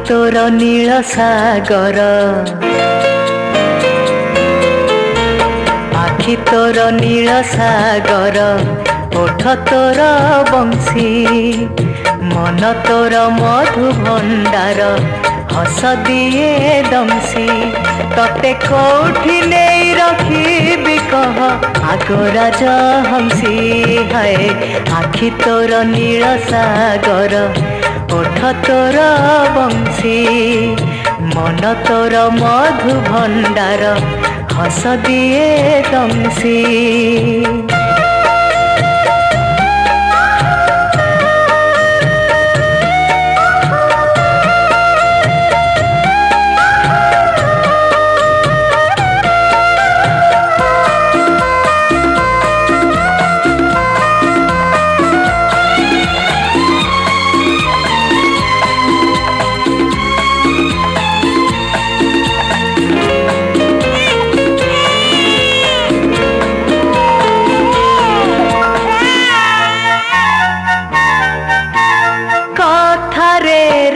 तोर नील सागर आखि तोर नील सागर ओठ तोर बंशी मन तोर मधु भंडार हस दिए दमसी तते कोठी नहीं रखी कह आगराज हंसी है आखि तोर नील सागर ओठ तोर बंशी मन तोर मधु भंडार हस दिए दमसी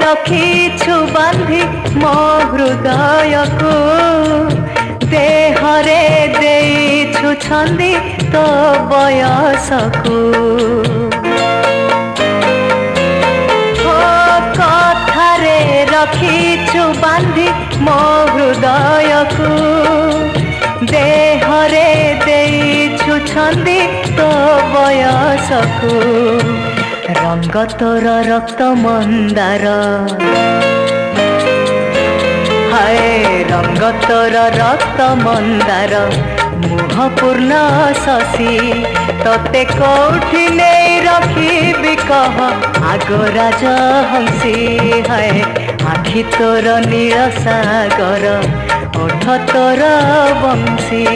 रखीछु बांधी मो हृदय को देहरे देइछु छंदी तो बयस को कथारे रखीछु बांधी मो हृदय को देहरे देइछु छंदी तो बयस को रंग तोर रक्त मंदार हाय रंग तोर रक्त मंदार मुह पूर्ण शशि तते कोठी नहीं रखी कह आगराज हंसी हाय आखि तोर नील सागर ओठ तोर बंशी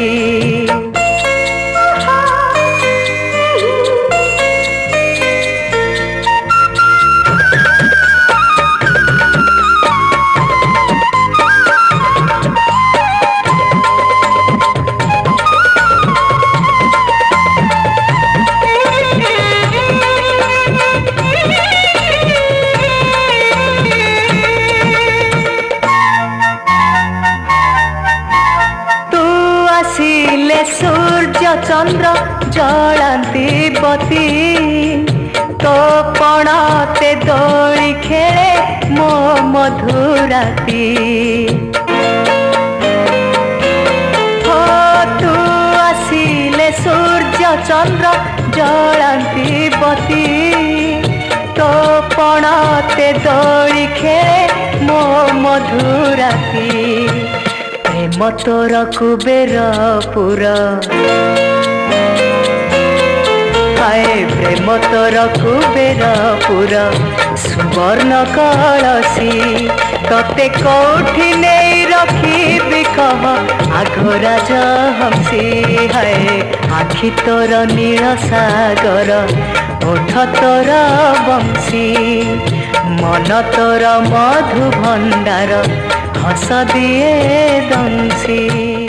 सूर्य चंद्र जलांती बती तो पणते दोली खेले मो मधुराती हो तू आसिले सूर्य चंद्र जलांती बती तो पणते दोली खेले मो मधुराती प्रेम तोर कुबेर पुरा हाय प्रेम तोर कुबेर पुरा सुवर्ण कलसी तते कोठी नहीं रखी कह आगराज हंसी हाय आखि तोर नील सागर ओठ तोर बंशी मन तोर मधु भंडार हस दिए दंशी।